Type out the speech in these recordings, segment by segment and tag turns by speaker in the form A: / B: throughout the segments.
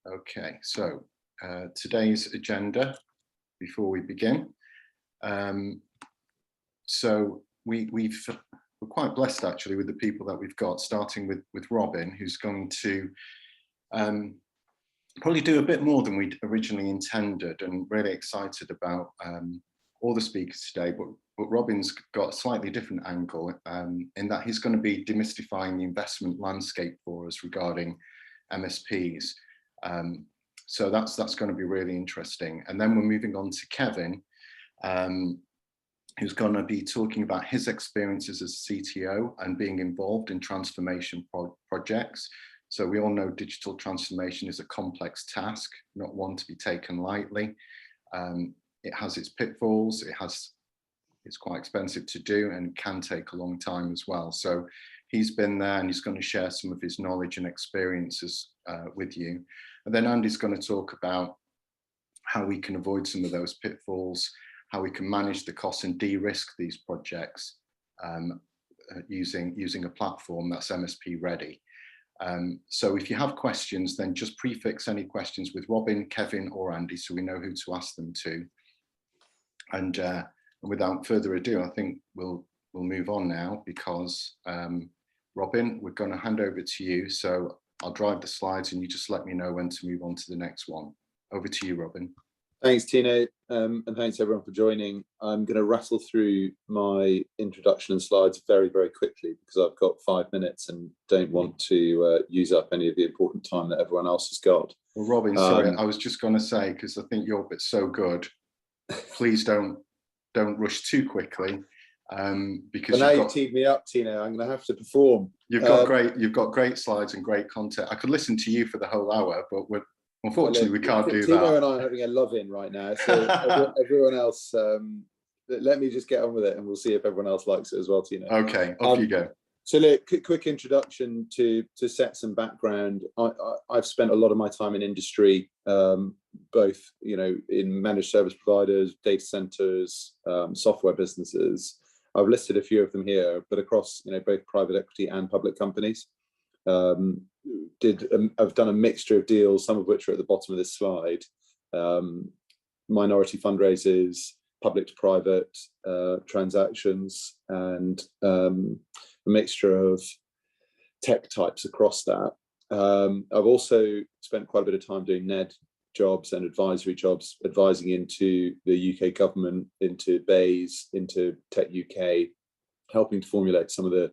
A: Okay, so today's agenda before we begin. So we're quite blessed actually with the people that we've got, starting with Robin, who's going to probably do a bit more than we originally intended, and really excited about all the speakers today. But Robin's got a slightly different angle in that he's going to be demystifying the investment landscape for us regarding MSPs. So that's going to be really interesting. And then we're moving on to Kevin, who's going to be talking about his experiences as CTO and being involved in transformation projects. So we all know digital transformation is a complex task, not one to be taken lightly. It has its pitfalls, it's quite expensive to do and can take a long time as well. So he's been there and he's going to share some of his knowledge and experiences with you. And then Andy's going to talk about how we can avoid some of those pitfalls, how we can manage the costs and de-risk these projects using a platform that's MSP ready. So if you have questions, then just prefix any questions with Robin, Kevin, or Andy, so we know who to ask them to. And without further ado, I think we'll move on now, because Robin, we're going to hand over to you. So I'll drive the slides and you just let me know when to move on to the next one. Over to you, Robin.
B: Thanks, Tino, and thanks everyone for joining. I'm going to rattle through my introduction and slides very, very quickly, because I've got 5 minutes and don't want to use up any of the important time that everyone else has got.
A: Well, Robin, sorry, I was just going to say, because I think your bit's so good, please don't rush too quickly. Because
B: now you've teed me up, Tino. I'm going to have to perform.
A: You've got great slides and great content. I could listen to you for the whole hour, but unfortunately we can't do that.
B: Tino and I are having a love-in right now, so everyone else, let me just get on with it, and we'll see if everyone else likes it as well, Tino.
A: Okay, off you go.
B: So look, quick introduction to set some background. I've spent a lot of my time in industry, both in managed service providers, data centers, software businesses. I've listed a few of them here, but across both private equity and public companies. I've done a mixture of deals, some of which are at the bottom of this slide. Minority fundraisers, public to private transactions, and a mixture of tech types across that. I've also spent quite a bit of time doing NED jobs and advisory jobs, advising into the UK government, into BEIS, into Tech UK, helping to formulate some of the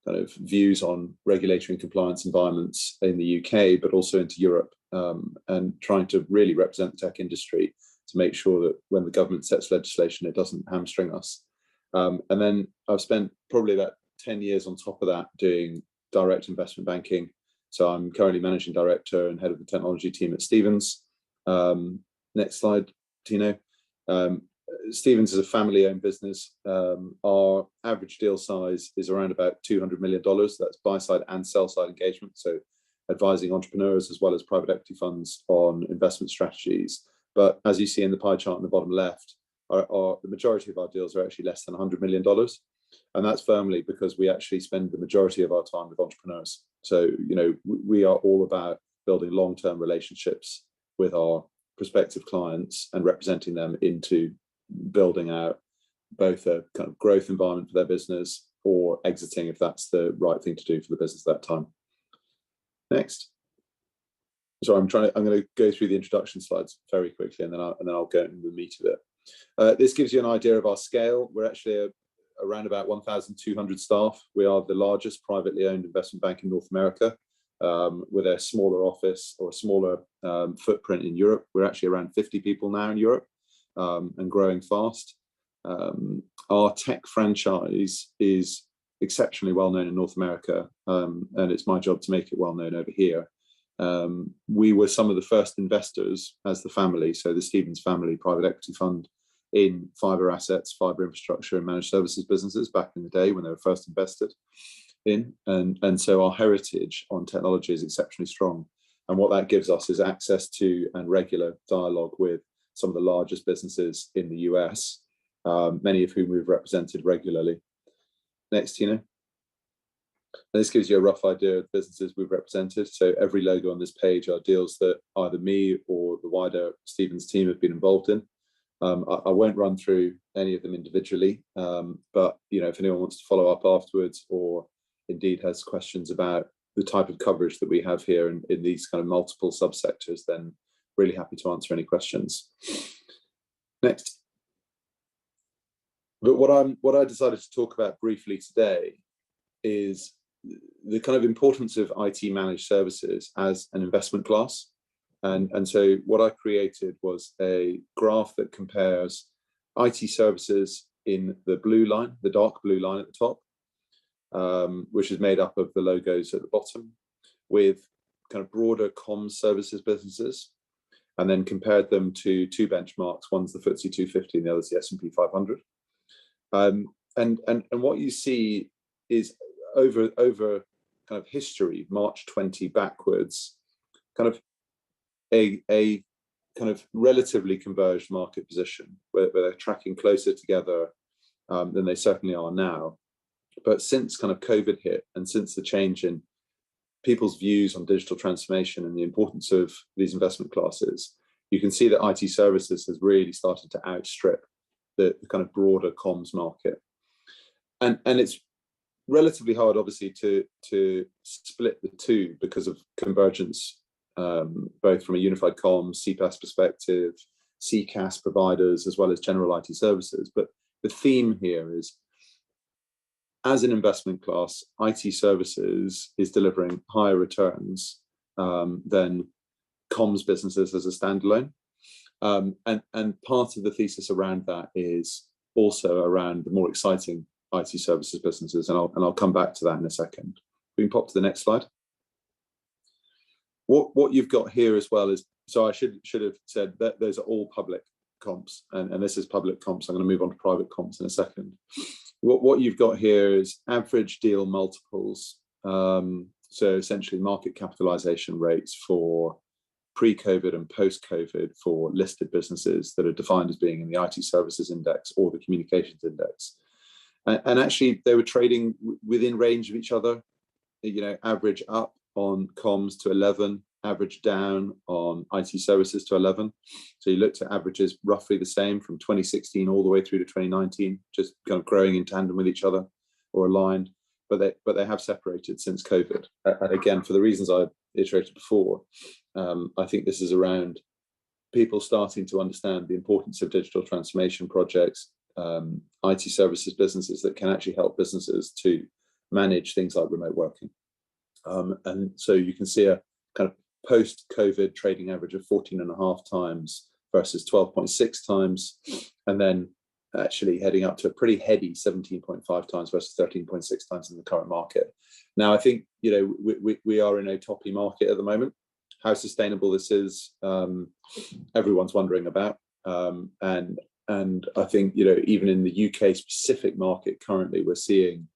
B: kind of views on regulatory and compliance environments in the UK, but also into Europe, and trying to really represent the tech industry to make sure that when the government sets legislation, it doesn't hamstring us. And then I've spent probably about 10 years on top of that doing direct investment banking. So I'm currently managing director and head of the technology team at Stevens. Next slide, Tino. Stevens is a family-owned business. Our average deal size is around about $200 million. That's buy-side and sell-side engagement, so advising entrepreneurs as well as private equity funds on investment strategies. But as you see in the pie chart in the bottom left, the majority of our deals are actually less than $100 million. And that's firmly because we actually spend the majority of our time with entrepreneurs. So, we are all about building long-term relationships with our prospective clients and representing them into building out both a kind of growth environment for their business or exiting if that's the right thing to do for the business at that time. Next. So I'm going to go through the introduction slides very quickly, and then I'll go into the meat of it. This gives you an idea of our scale. We're actually around about 1,200 staff. We are the largest privately owned investment bank in North America, with a smaller office or a smaller footprint in Europe. We're actually around 50 people now in Europe, and growing fast. Our tech franchise is exceptionally well known in North America, and it's my job to make it well known over here. We were some of the first investors as the family, so the Stevens family private equity fund, in fiber assets, fiber infrastructure and managed services businesses back in the day when they were first invested in. And so our heritage on technology is exceptionally strong. And what that gives us is access to and regular dialogue with some of the largest businesses in the US, many of whom we've represented regularly. Next, Tina. And this gives you a rough idea of the businesses we've represented. So every logo on this page are deals that either me or the wider Stevens team have been involved in. I won't run through any of them individually, but if anyone wants to follow up afterwards, or indeed has questions about the type of coverage that we have here in these kind of multiple subsectors, then really happy to answer any questions. Next. But what I decided to talk about briefly today is the kind of importance of IT managed services as an investment class. And so what I created was a graph that compares IT services in the blue line, the dark blue line at the top, which is made up of the logos at the bottom, with kind of broader comms services businesses, and then compared them to two benchmarks. One's the FTSE 250 and the other's the S&P 500. And what you see is over kind of history, March 20 backwards, kind of a kind of relatively converged market position where they're tracking closer together than they certainly are now. But since kind of COVID hit, and since the change in people's views on digital transformation and the importance of these investment classes, you can see that IT services has really started to outstrip the kind of broader comms market. And it's relatively hard, obviously, to split the two because of convergence, both from a unified comms, CPaaS perspective, CCaaS providers, as well as general IT services. But the theme here is, as an investment class, IT services is delivering higher returns than comms businesses as a standalone. And part of the thesis around that is also around the more exciting IT services businesses, and I'll come back to that in a second. We can pop to the next slide. What you've got here as well is, so I should have said that those are all public comps, and this is public comps. I'm going to move on to private comps in a second. What you've got here is average deal multiples, so essentially market capitalization rates for pre-COVID and post-COVID for listed businesses that are defined as being in the IT services index or the communications index. And actually they were trading within range of each other, average up on comms to 11, average down on IT services to 11. So you looked at averages roughly the same from 2016 all the way through to 2019, just kind of growing in tandem with each other or aligned, but they have separated since COVID. And again, for the reasons I iterated before, I think this is around people starting to understand the importance of digital transformation projects, IT services businesses that can actually help businesses to manage things like remote working. And so you can see a kind of post-COVID trading average of 14.5 times versus 12.6 times, and then actually heading up to a pretty heady 17.5 times versus 13.6 times in the current market. Now, I think, we are in a toppy market at the moment. How sustainable this is, everyone's wondering about. And I think, even in the UK specific market currently, we're seeing,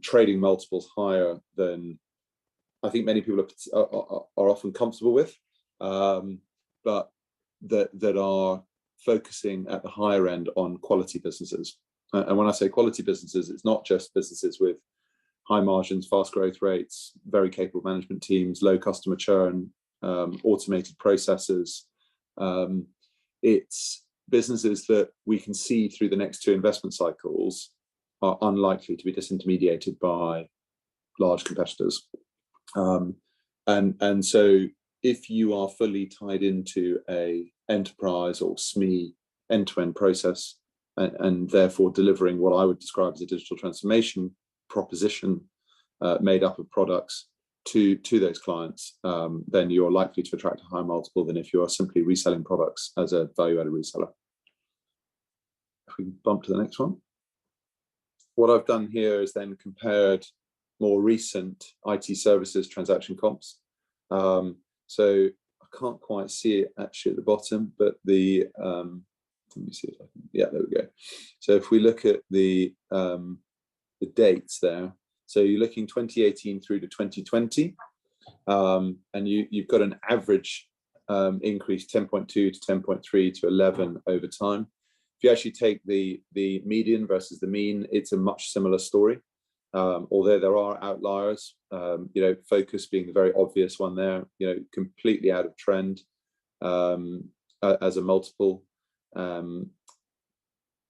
B: trading multiples higher than I think many people are often comfortable with, but that are focusing at the higher end on quality businesses. And when I say quality businesses, it's not just businesses with high margins, fast growth rates, very capable management teams, low customer churn, automated processes. It's businesses that we can see through the next two investment cycles are unlikely to be disintermediated by large competitors. And so if you are fully tied into a enterprise or SME end-to-end process, and therefore delivering what I would describe as a digital transformation proposition made up of products to those clients, then you're likely to attract a higher multiple than if you are simply reselling products as a value-added reseller. If we can bump to the next one. What I've done here is then compared more recent IT services transaction comps. So I can't quite see it actually at the bottom, but the let me see if I can, yeah, there we go. So if we look at the dates there, so you're looking 2018 through to 2020, and you've got an average increase 10.2 to 10.3 to 11 over time. If you actually take the median versus the mean, it's a much similar story. although there are outliers, focus being the very obvious one there, completely out of trend as a multiple.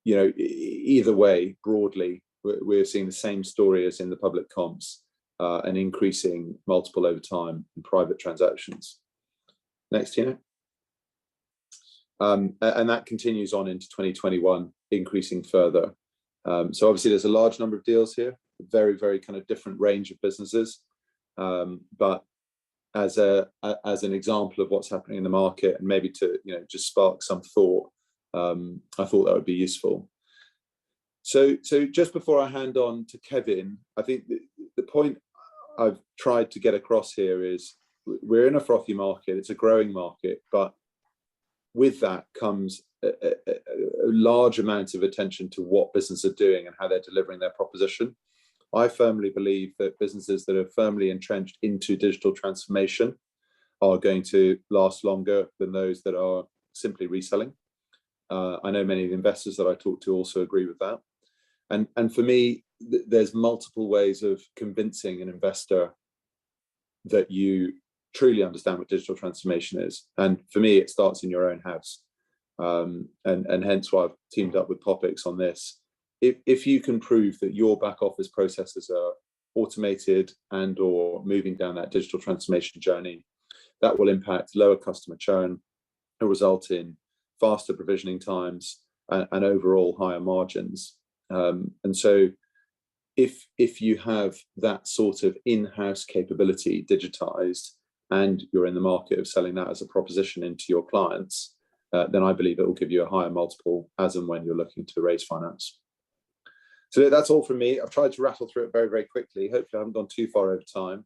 B: Either way, broadly, we're seeing the same story as in the public comps, an increasing multiple over time in private transactions. Next, Tina. And that continues on into 2021, increasing further. So obviously there's a large number of deals here, a very, very kind of different range of businesses. But as an example of what's happening in the market, and maybe to just spark some thought, I thought that would be useful. So just before I hand on to Kevin, I think the point I've tried to get across here is we're in a frothy market, it's a growing market, but with that comes a large amount of attention to what businesses are doing and how they're delivering their proposition. I firmly believe that businesses that are firmly entrenched into digital transformation are going to last longer than those that are simply reselling. I know many of the investors that I talk to also agree with that. And for me, there's multiple ways of convincing an investor that you truly understand what digital transformation is. And for me, it starts in your own house. And hence why I've teamed up with POPX on this. If you can prove that your back office processes are automated and or moving down that digital transformation journey, that will impact lower customer churn, will result in faster provisioning times and overall higher margins. And so if you have that sort of in-house capability digitized and you're in the market of selling that as a proposition into your clients, then I believe it will give you a higher multiple as and when you're looking to raise finance. So that's all from me. I've tried to rattle through it very, very quickly. Hopefully I haven't gone too far over time.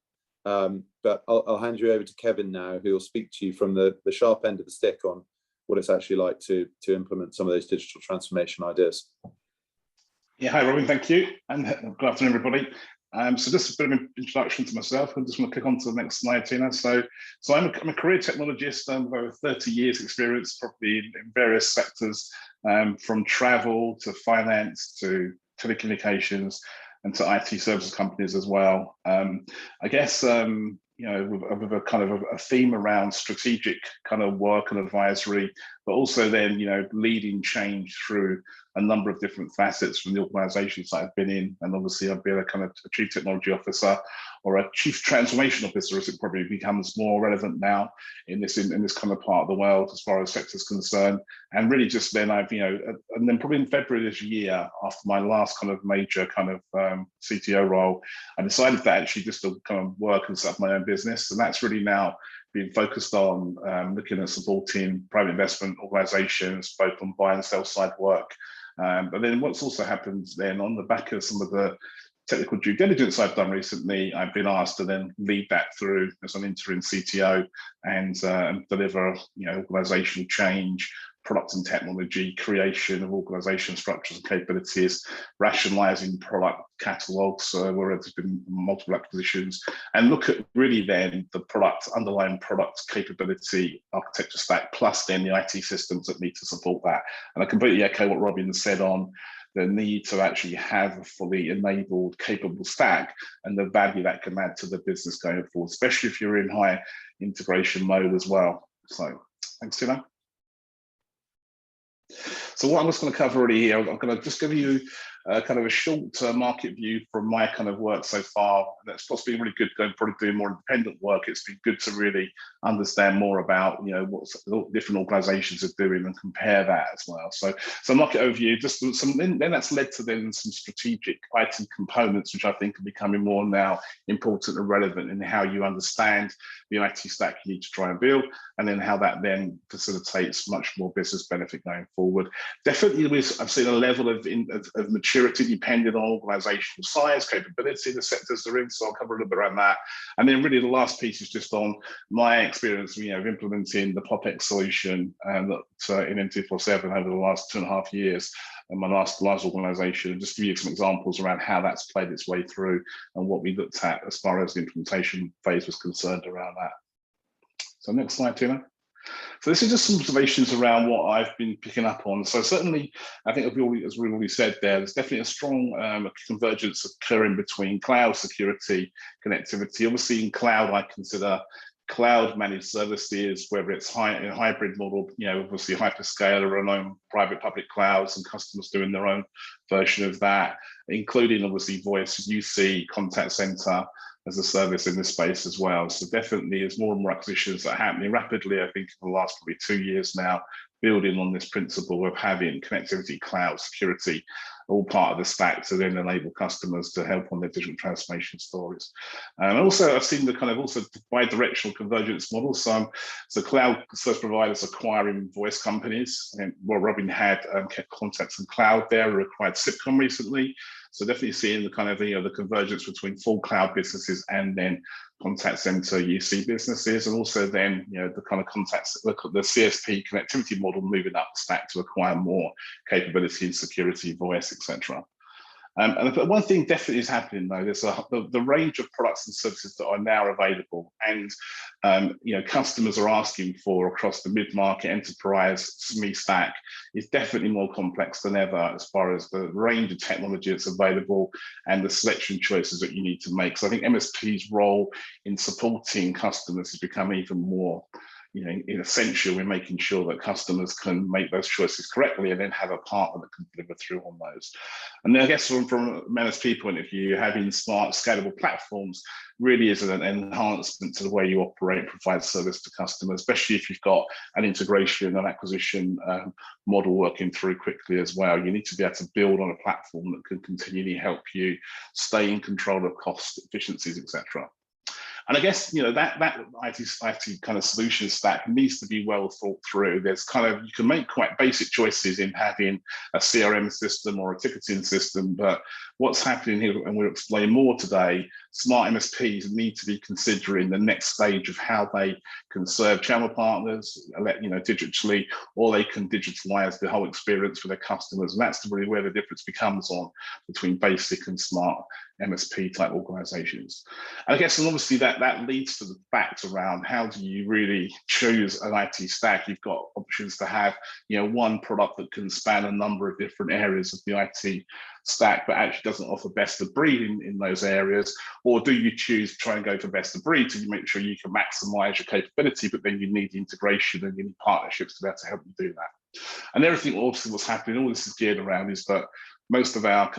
B: But I'll hand you over to Kevin now, who will speak to you from the sharp end of the stick on what it's actually like to implement some of those digital transformation ideas.
C: Yeah, hi Robin, thank you, and good afternoon everybody. So just a bit of an introduction to myself. I just want to click on to the next slide, Tina. So I'm a career technologist with over 30 years experience, probably in various sectors, from travel to finance to telecommunications and to IT services companies as well. I guess with a kind of a theme around strategic kind of work and advisory, but also then leading change through a number of different facets from the organizations that I've been in. And obviously I've been a kind of a chief technology officer or a chief transformation officer, as it probably becomes more relevant now in this kind of part of the world as far as sectors concerned. And really just then I've, and then probably in February this year, after my last kind of major kind of CTO role, I decided that actually just to kind of work and set up my own business. And that's really now being focused on looking at supporting private investment organizations, both on buy and sell side work. But then what's also happened then on the back of some of the technical due diligence I've done recently, I've been asked to then lead that through as an interim CTO and deliver organizational change, product and technology, creation of organization structures and capabilities, rationalizing product catalogs where there's been multiple acquisitions, and look at really then the underlying product capability architecture stack, plus then the IT systems that need to support that. And I completely echo what Robin said on the need to actually have a fully enabled, capable stack and the value that can add to the business going forward, especially if you're in high integration mode as well. So thanks, Tina. So what I'm just going to cover really here, I'm going to just give you kind of a short market view from my kind of work so far. That's possibly really good going probably doing more independent work. It's been good to really understand more about what different organizations are doing and compare that as well. So market overview, just some, then that's led to then some strategic IT components, which I think are becoming more now important and relevant in how you understand the IT stack you need to try and build, and then how that then facilitates much more business benefit going forward. Definitely I've seen a level of maturity depending on organizational size, capability, the sectors they're in, so I'll cover a little bit around that. And then really the last piece is just on my experience of implementing the POPX solution in M247 over the last 2.5 years, and my last organization, just to give you some examples around how that's played its way through and what we looked at as far as the implementation phase was concerned around that. So next slide, Tina. So this is just some observations around what I've been picking up on. So certainly, I think as we already said there's definitely a strong convergence occurring between cloud security, connectivity. Obviously in cloud, I consider cloud managed services, whether it's in a hybrid model, obviously hyperscaler and own private public clouds and customers doing their own version of that, including obviously voice, UC, contact center as a service in this space as well. So definitely there's more and more acquisitions that are happening rapidly, I think in the last probably 2 years now, building on this principle of having connectivity, cloud, security, all part of the stack to then enable customers to help on their digital transformation stories. And also I've seen the kind of also bi-directional convergence model. So cloud service providers acquiring voice companies, and Robin had Contacts and Cloud there, acquired Sitcom recently. So definitely seeing the kind of the convergence between full cloud businesses and then contact center UC businesses, and also then the kind of the CSP connectivity model moving up the stack to acquire more capability in security, voice, etc. And one thing definitely is happening though, there's the range of products and services that are now available, and customers are asking for across the mid-market enterprise SME stack is definitely more complex than ever as far as the range of technology that's available and the selection choices that you need to make. So I think MSP's role in supporting customers has become even more essential in making sure that customers can make those choices correctly and then have a partner that can deliver through on those. And then I guess from an MSP point of view, having smart, scalable platforms really is an enhancement to the way you operate and provide service to customers, especially if you've got an integration and acquisition model working through quickly as well. You need to be able to build on a platform that can continually help you stay in control of cost, efficiencies, etc. And I guess that IT kind of solution stack needs to be well thought through. There's you can make quite basic choices in having a CRM system or a ticketing system, but what's happening here, and we'll explain more today, smart MSPs need to be considering the next stage of how they can serve channel partners, digitally, or they can digitalize the whole experience for their customers. And that's really where the difference becomes on between basic and smart MSP type organizations. And I guess, and obviously that leads to the fact around how do you really choose an IT stack? You've got options to have, one product that can span a number of different areas of the IT stack, but actually doesn't offer best of breed in those areas? Or do you choose to try and go for best of breed to make sure you can maximize your capability, but then you need the integration and you need partnerships to be able to help you do that? And everything, obviously, what's happening, all this is geared around is that most of our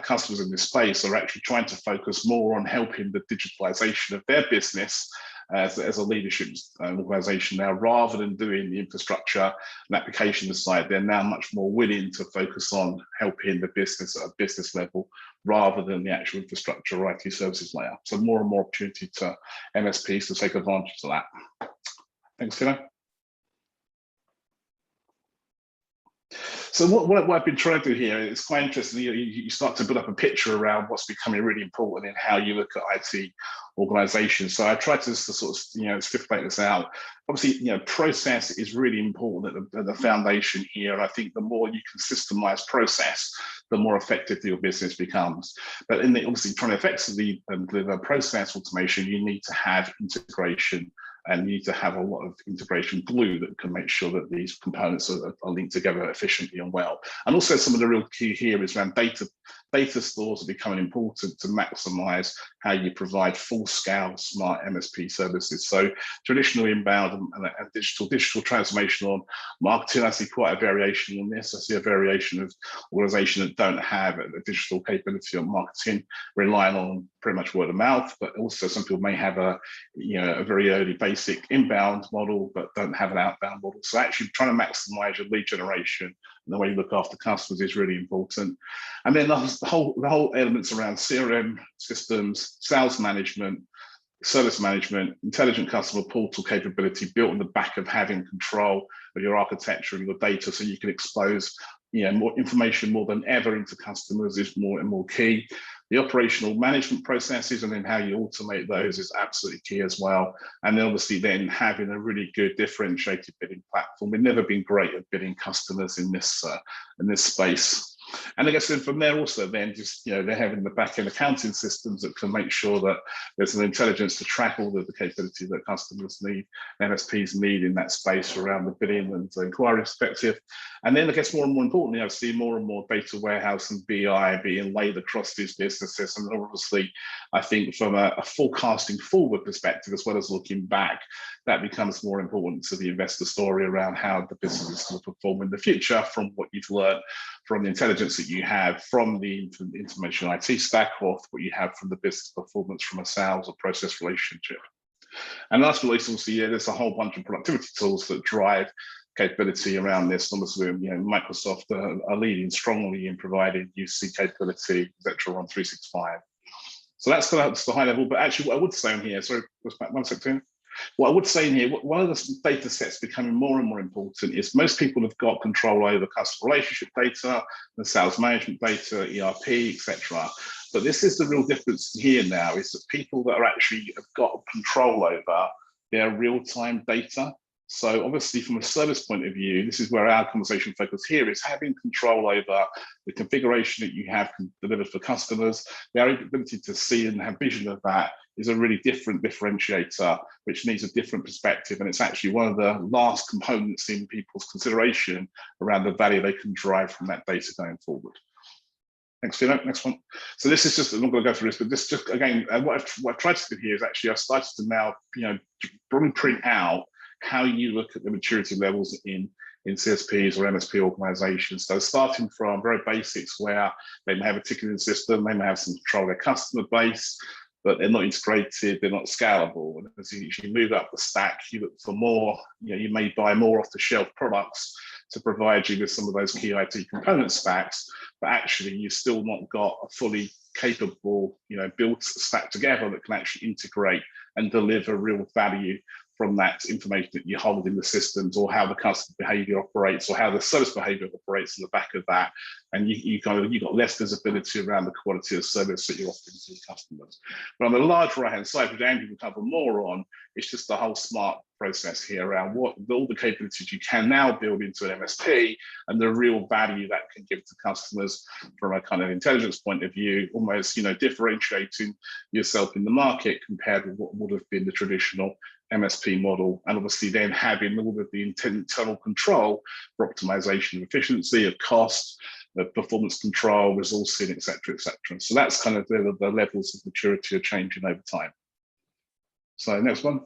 C: customers in this space are actually trying to focus more on helping the digitalization of their business as a leadership organization now, rather than doing the infrastructure and application side. They're now much more willing to focus on helping the business at a business level rather than the actual infrastructure or IT services layer. So more and more opportunity to MSPs to take advantage of that. Thanks, Philo. So what I've been trying to do here is quite interesting. You start to build up a picture around what's becoming really important in how you look at IT organizations. So I tried to sort of stipulate this out. Obviously, process is really important at the foundation here. And I think the more you can systemize process, the more effective your business becomes. But obviously trying to effectively deliver process automation, you need to have integration, and you need to have a lot of integration glue that can make sure that these components are linked together efficiently and well. And also some of the real key here is around data. Data stores are becoming important to maximize how you provide full-scale smart MSP services. So traditional inbound and digital transformation on marketing, I see quite a variation on this. I see a variation of organizations that don't have a digital capability on marketing, relying on pretty much word of mouth, but also some people may have a very early basic inbound model, but don't have an outbound model. So actually trying to maximize your lead generation and the way you look after customers is really important. And then the whole elements around CRM systems, sales management, service management, intelligent customer portal capability built on the back of having control of your architecture and your data, so you can expose more information more than ever into customers is more and more key. The operational management processes and then how you automate those is absolutely key as well. And then obviously then having a really good differentiated bidding platform. We've never been great at bidding customers in this space. And I guess then from there also then just, they're having the back-end accounting systems that can make sure that there's an intelligence to track all of the capability that customers need, MSPs need in that space around the billing and the inquiry perspective. And then I guess more and more importantly, I've seen more and more data warehouse and BI being laid across these businesses. And obviously, I think from a forecasting forward perspective, as well as looking back, that becomes more important to the investor story around how the business will perform in the future from what you've learned from the intelligence that you have from the information IT stack, or what you have from the business performance from a sales or process relationship. And last but not least, obviously, there's a whole bunch of productivity tools that drive capability around this. Obviously, Microsoft are leading strongly in providing UC capability, etc. on 365. So that's the high level. But actually, what I would say in here, sorry, one second. What I would say in here, one of the data sets becoming more and more important is most people have got control over customer relationship data, the sales management data, ERP, etc. But this is the real difference here now, is that people that are actually have got control over their real-time data. So obviously from a service point of view, this is where our conversation focus here is having control over the configuration that you have delivered for customers. Their ability to see and have vision of that is a really different differentiator, which needs a different perspective. And it's actually one of the last components in people's consideration around the value they can drive from that data going forward. Thanks, Philo. Next one. So this is just, I'm not going to go through this, but this just, again, what I've tried to do here is actually I've started to now, print out how you look at the maturity levels in CSPs or MSP organizations. So starting from very basics where they may have a ticketing system, they may have some control of their customer base, but they're not integrated, they're not scalable. And as you move up the stack, you look for more, you may buy more off-the-shelf products to provide you with some of those key IT component stacks, but actually you've still not got a fully capable, built stack together that can actually integrate and deliver real value from that information that you hold in the systems, or how the customer behavior operates, or how the service behavior operates on the back of that. And you got less visibility around the quality of service that you're offering to your customers. But on the large right-hand side, which Andy will cover more on, it's just the whole smart process here around all the capabilities you can now build into an MSP and the real value that can give to customers from a kind of intelligence point of view, almost, differentiating yourself in the market compared with what would have been the traditional MSP model, and obviously then having all of the internal control for optimization of efficiency, of cost, of performance control, resourcing, etc., etc. So that's kind of the levels of maturity are changing over time. So next one.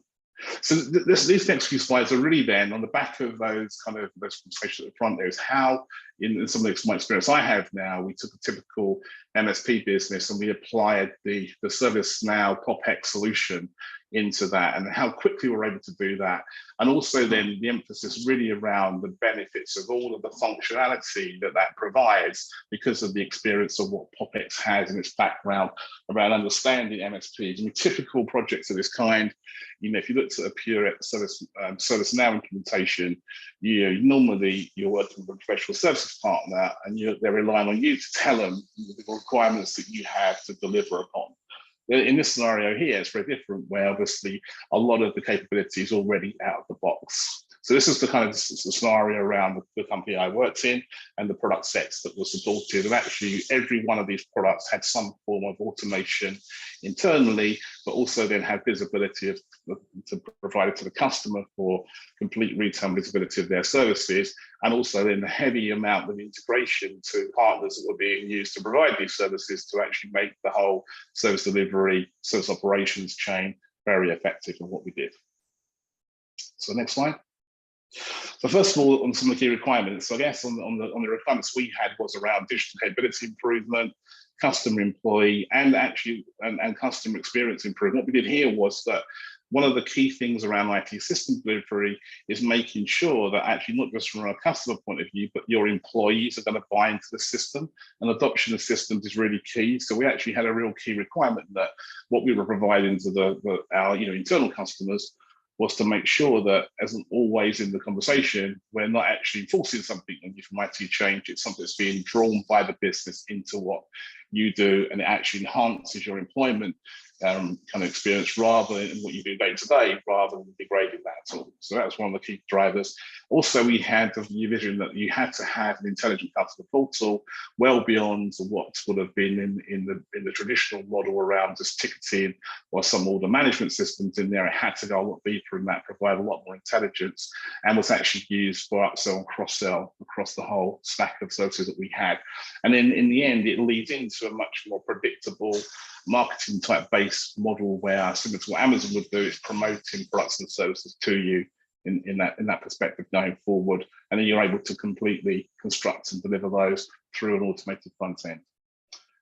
C: So these next few slides are really then on the back of those conversations at the front. There is how, in some of my experience I have now, we took a typical MSP business and we applied the ServiceNow POPX solution into that, and how quickly we're able to do that. And also then the emphasis really around the benefits of all of the functionality that provides because of the experience of what POPX has in its background around understanding MSPs. And typical projects of this kind, if you looked at a pure ServiceNow implementation, normally you're working with a professional services partner and they're relying on you to tell them the requirements that you have to deliver upon. In this scenario here, it's very different, where obviously a lot of the capability is already out of the box. So this is the kind of the scenario around the company I worked in and the product sets that were supported. And actually every one of these products had some form of automation internally, but also then had visibility to provide it to the customer for complete real-time visibility of their services. And also then the heavy amount of integration to partners that were being used to provide these services to actually make the whole service delivery, service operations chain very effective in what we did. So next slide. So first of all, on some of the key requirements, so I guess on the requirements we had was around digital capability improvement, customer employee, and customer experience improvement. What we did here was that one of the key things around IT system delivery is making sure that actually not just from a customer point of view, but your employees are going to buy into the system, and adoption of systems is really key. So we actually had a real key requirement that what we were providing to our internal customers was to make sure that, as always in the conversation, we're not actually forcing something on you from IT change. It's something that's being drawn by the business into what you do, and it actually enhances your employment kind of experience rather than what you do day to day, rather than degrading that at all. So that's one of the key drivers. Also, we had the vision that you had to have an intelligent customer portal well beyond what would have been in the traditional model around just ticketing or some order management systems in there. It had to go a lot deeper in that, provide a lot more intelligence, and was actually used for upsell and cross-sell across the whole stack of services that we had. And then in the end, it leads into a much more predictable marketing type based model where, similar to what Amazon would do, is promoting products and services to you in that perspective going forward. And then you're able to completely construct and deliver those through an automated front end.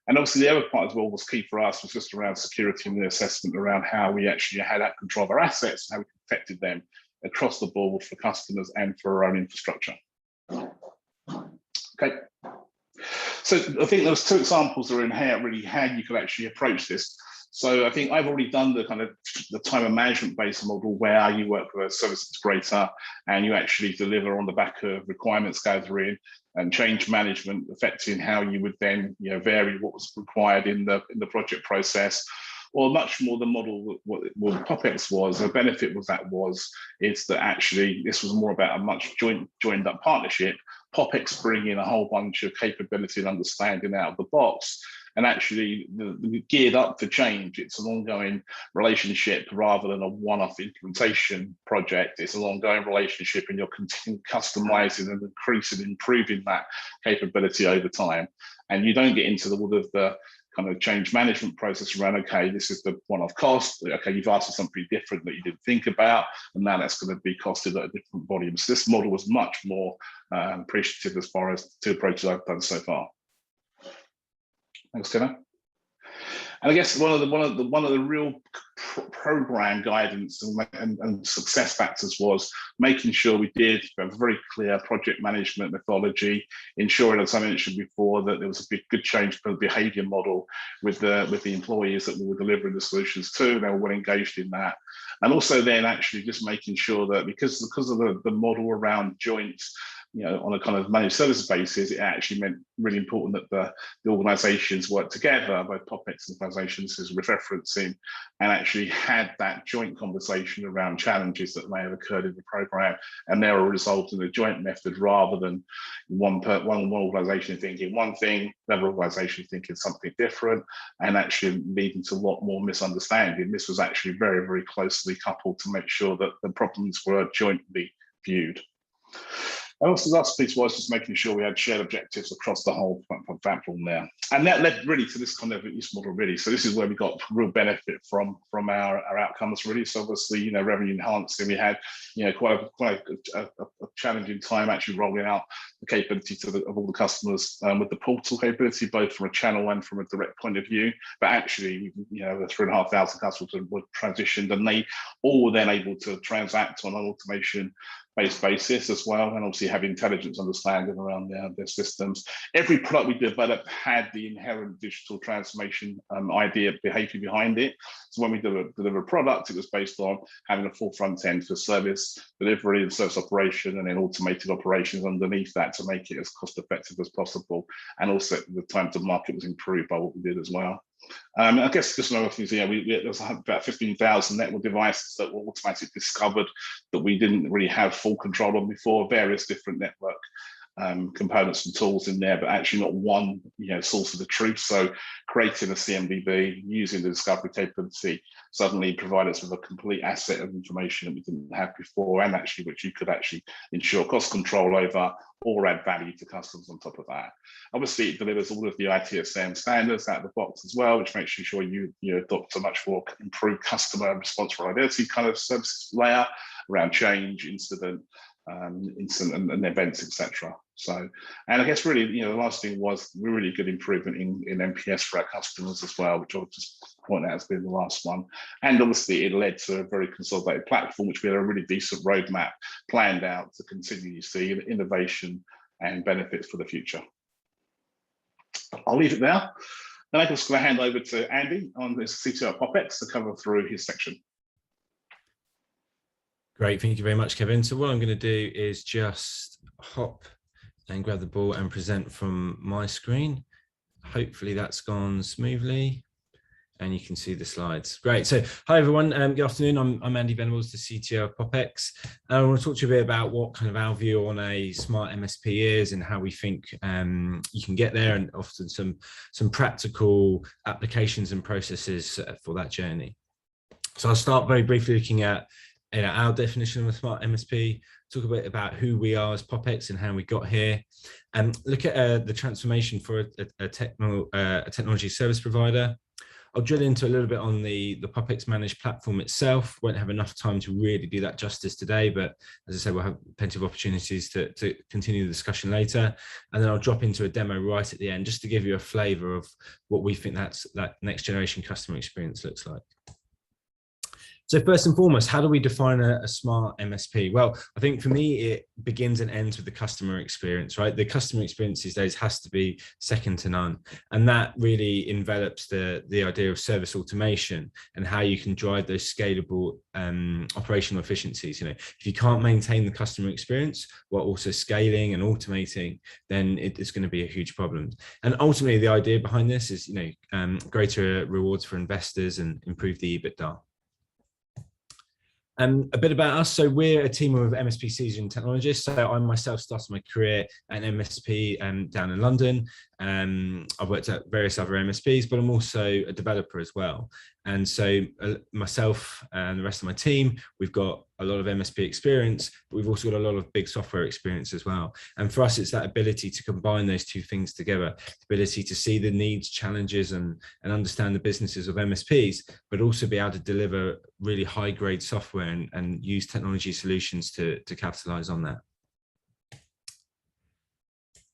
C: And obviously the other part as well was key for us was just around security and the assessment around how we actually had that control of our assets and how we protected them across the board for customers and for our own infrastructure. Okay. So I think there's two examples that are in here really how you could actually approach this. So I think I've already done the kind of the time and management based model where you work with a service integrator and you actually deliver on the back of requirements gathering and change management, affecting how you would then vary what was required in the project process. Or much more the model what POPX was, the benefit was is that actually this was more about a much joined up partnership. POPX bringing a whole bunch of capability and understanding out of the box, and actually geared up for change. It's an ongoing relationship rather than a one-off implementation project. It's an ongoing relationship, and you're continuing customizing and increasing, improving that capability over time. And you don't get into all of the kind of change management process around, okay, this is the one-off cost. Okay, you've asked for something different that you didn't think about, and now that's going to be costed at a different volume. So this model was much more appreciative as far as two approaches I've done so far. Thanks, Tina. And I guess one of the real program guidance and success factors was making sure we did have a very clear project management methodology, ensuring, as I mentioned before, that there was a good change for the behaviour model with the employees that we were delivering the solutions to. They were well engaged in that, and also then actually just making sure that because of the model around joints, on a kind of managed services basis, it actually meant really important that the organisations work together, both POPX and Valuations is referencing, and actually had that joint conversation around challenges that may have occurred in the programme, and they were resolved in a joint method rather than one organisation thinking one thing, another organisation thinking something different, and actually leading to a lot more misunderstanding. This was actually very, very closely coupled to make sure that the problems were jointly viewed. And also the last piece was just making sure we had shared objectives across the whole platform there. And that led really to this kind of use model really. So this is where we got real benefit from our outcomes really. So obviously, revenue enhancing, we had, quite a challenging time actually rolling out the capability of all the customers with the portal capability, both from a channel and from a direct point of view. But actually, the 3,500 customers were transitioned, and they all were then able to transact on an automation-based basis as well, and obviously have intelligence understanding around their systems. Every product we developed had the inherent digital transformation idea, behavior behind it. So when we deliver a product, it was based on having a full front end for service delivery and service operation, and then automated operations underneath that to make it as cost effective as possible. And also the time to market was improved by what we did as well. I guess just another thing is, there was about 15,000 network devices that were automatically discovered that we didn't really have full control on before, various different network components and tools in there, but actually not one source of the truth. So creating a CMDB using the discovery capability suddenly provided us with a complete asset of information that we didn't have before, and actually which you could actually ensure cost control over or add value to customers on top of that. Obviously, it delivers all of the ITSM standards out of the box as well, which makes sure you adopt a much more improved customer response reliability kind of services layer around change, incident and events, etc. So, and I guess really, the last thing was really good improvement in NPS for our customers as well, which I'll just point out has been the last one. And obviously, it led to a very consolidated platform, which we had a really decent roadmap planned out to continue to see innovation and benefits for the future. I'll leave it there. Then I'm just going to hand over to Andy on this CTO at POPX to cover through his section.
D: Great, thank you very much, Kevin. So what I'm going to do is just hop and grab the ball and present from my screen. Hopefully that's gone smoothly. and you can see the slides. Great. So hi, everyone. Good afternoon. I'm Andy Venables, the CTO of POPX. And I want to talk to you a bit about what kind of our view on a smart MSP is and how we think you can get there, and often some practical applications and processes for that journey. So I'll start very briefly looking at our definition of a smart MSP, talk a bit about who we are as POPX and how we got here, and look at the transformation for a technology service provider. I'll drill into a little bit on the POPX managed platform itself. Won't have enough time to really do that justice today, but as I said, we'll have plenty of opportunities to continue the discussion later. And then I'll drop into a demo right at the end, just to give you a flavor of what we think that next generation customer experience looks like. So first and foremost, how do we define a smart MSP? Well, I think for me, it begins and ends with the customer experience, right? The customer experience these days has to be second to none. And that really envelops the idea of service automation and how you can drive those scalable operational efficiencies. You know, if you can't maintain the customer experience while also scaling and automating, then it's going to be a huge problem. And ultimately, the idea behind this is, you know, greater rewards for investors and improve the EBITDA. A bit about us. So we're a team of MSP seasoned technologists. So I myself started my career at MSP down in London. I've worked at various other MSPs, but I'm also a developer as well. And so myself and the rest of my team, we've got a lot of MSP experience, but we've also got a lot of big software experience as well. And for us, it's that ability to combine those two things together, the ability to see the needs, challenges, and understand the businesses of MSPs, but also be able to deliver really high grade software and use technology solutions to capitalize on that.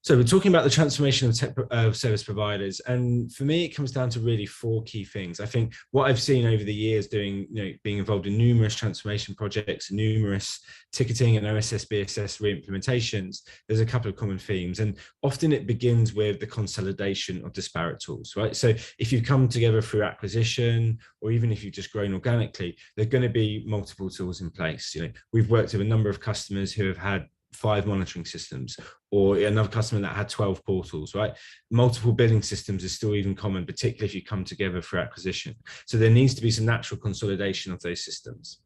D: So we're talking about the transformation of service providers, and for me, it comes down to really four key things. I think what I've seen over the years being involved in numerous transformation projects, numerous ticketing and OSS BSS re-implementations, there's a couple of common themes, and often it begins with the consolidation of disparate tools, right? So if you've come together through acquisition, or even if you've just grown organically, there are going to be multiple tools in place. You know, we've worked with a number of customers who have had 5 monitoring systems, or another customer that had 12 portals, right? Multiple billing systems is still even common, particularly if you come together for acquisition. So there needs to be some natural consolidation of those systems.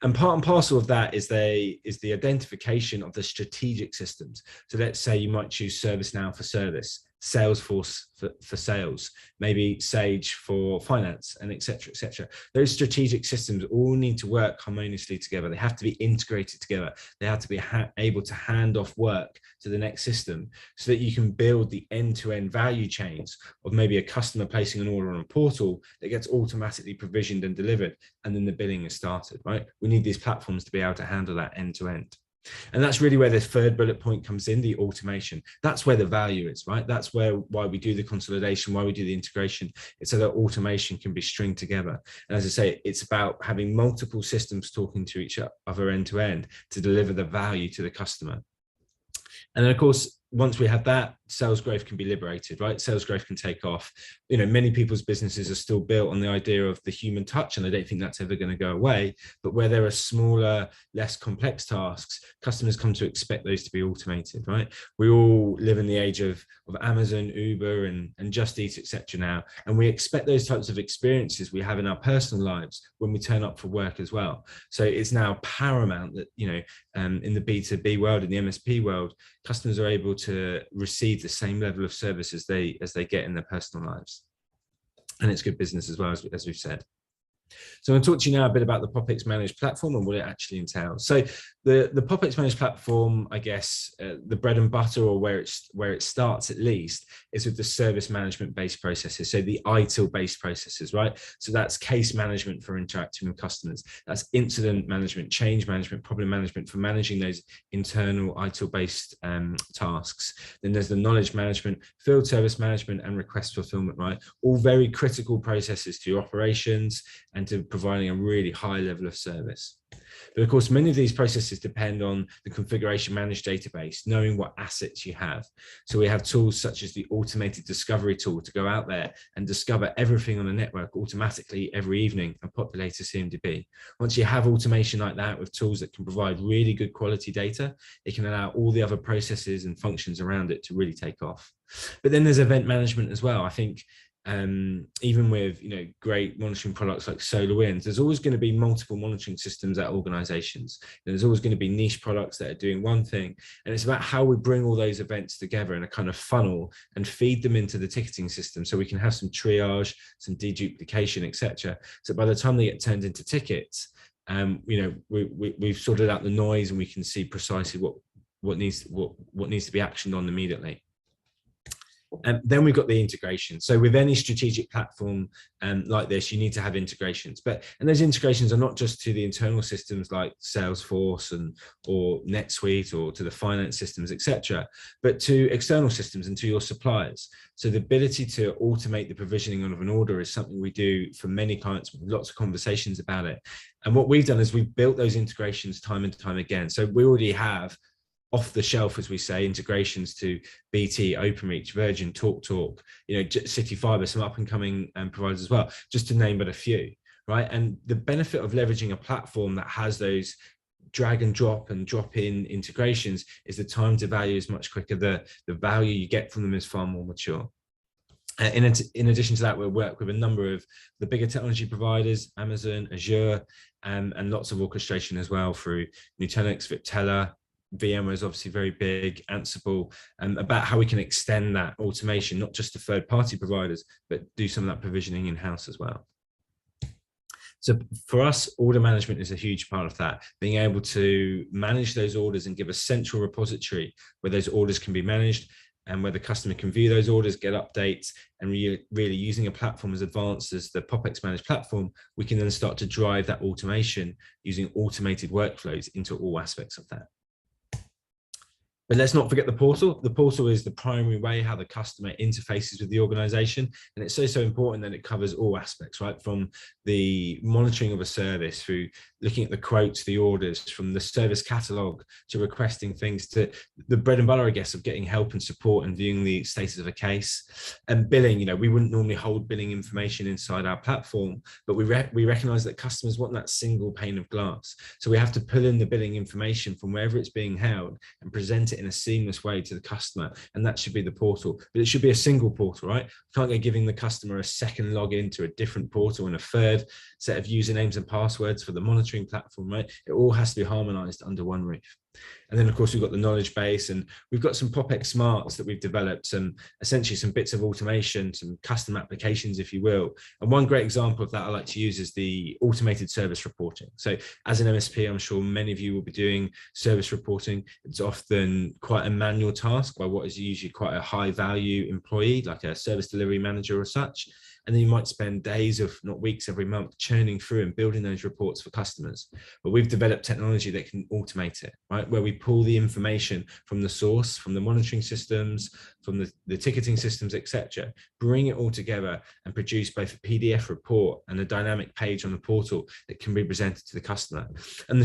D: And part and parcel of that is the identification of the strategic systems. So let's say you might choose ServiceNow for service, Salesforce for sales, maybe Sage for finance, and et cetera, et cetera. Those strategic systems all need to work harmoniously together. They have to be integrated together. They have to be able to hand off work to the next system so that you can build the end-to-end value chains of maybe a customer placing an order on a portal that gets automatically provisioned and delivered, and then the billing is started, right? We need these platforms to be able to handle that end-to-end. And that's really where the third bullet point comes in, the automation. That's where the value is, right? That's why we do the consolidation, why we do the integration. It's so that automation can be stringed together. And as I say, it's about having multiple systems talking to each other end to end to deliver the value to the customer. And then, of course, once we have that, sales growth can be liberated, right? Sales growth can take off. You know, many people's businesses are still built on the idea of the human touch, and I don't think that's ever going to go away. But where there are smaller, less complex tasks, customers come to expect those to be automated, right? We all live in the age of Amazon, Uber, and Just Eat, etc. now, and we expect those types of experiences we have in our personal lives when we turn up for work as well. So it's now paramount that, you know, in the B2B world, in the MSP world, customers are able to receive the same level of service as they get in their personal lives. And it's good business as well, as we've said. So I'm going to talk to you now a bit about the POPX managed platform and what it actually entails. So the POPX managed platform, I guess, the bread and butter, or where it starts at least, is with the service management based processes. So the ITIL based processes, right? So that's case management for interacting with customers. That's incident management, change management, problem management for managing those internal ITIL based tasks. Then there's the knowledge management, field service management, and request fulfillment, right? All very critical processes to your operations and to providing a really high level of service. But of course, many of these processes depend on the configuration managed database, knowing what assets you have. So we have tools such as the automated discovery tool to go out there and discover everything on a network automatically every evening and populate a CMDB. Once you have automation like that with tools that can provide really good quality data, it can allow all the other processes and functions around it to really take off. But then there's event management as well. I think even with great monitoring products like SolarWinds, there's always going to be multiple monitoring systems at organizations. And there's always going to be niche products that are doing one thing. And it's about how we bring all those events together in a kind of funnel and feed them into the ticketing system, so we can have some triage, some deduplication, etc. So by the time they get turned into tickets, we've sorted out the noise, and we can see precisely what needs to be actioned on immediately. And then we've got the integration. So with any strategic platform like this, you need to have integrations. And those integrations are not just to the internal systems like Salesforce or NetSuite, or to the finance systems, etc., but to external systems and to your suppliers. So the ability to automate the provisioning of an order is something we do for many clients, with lots of conversations about it. And what we've done is we've built those integrations time and time again. So we already have off the shelf, as we say, integrations to BT, OpenReach, Virgin, TalkTalk, City Fibre, some up and coming providers as well, just to name but a few, right? And the benefit of leveraging a platform that has those drag and drop in integrations is the time to value is much quicker. The value you get from them is far more mature. In addition to that, we'll work with a number of the bigger technology providers, Amazon, Azure, and lots of orchestration as well through Nutanix, Viptela. VMware is obviously very big, Ansible, about how we can extend that automation, not just to third-party providers, but do some of that provisioning in-house as well. So for us, order management is a huge part of that, being able to manage those orders and give a central repository where those orders can be managed, and where the customer can view those orders, get updates, and really using a platform as advanced as the POPX managed platform, we can then start to drive that automation using automated workflows into all aspects of that. But let's not forget the portal. The portal is the primary way how the customer interfaces with the organization. And it's so important that it covers all aspects, right? From the monitoring of a service, through looking at the quotes, the orders, from the service catalog to requesting things, to the bread and butter, I guess, of getting help and support and viewing the status of a case. And billing, we wouldn't normally hold billing information inside our platform, but we recognize that customers want that single pane of glass. So we have to pull in the billing information from wherever it's being held and present it in a seamless way to the customer, and that should be the portal. But it should be a single portal, right? You can't go giving the customer a second login to a different portal and a third set of usernames and passwords for the monitoring platform, right? It all has to be harmonized under one roof. And then, of course, we've got the knowledge base, and we've got some POPX smarts that we've developed, essentially some bits of automation, some custom applications, if you will. And one great example of that I like to use is the automated service reporting. So as an MSP, I'm sure many of you will be doing service reporting. It's often quite a manual task by what is usually quite a high value employee, like a service delivery manager or such. And then you might spend days, if not weeks, every month churning through and building those reports for customers. But we've developed technology that can automate it, right? Where we pull the information from the source, from the monitoring systems, from the ticketing systems, etc., bring it all together and produce both a PDF report and a dynamic page on the portal that can be presented to the customer. And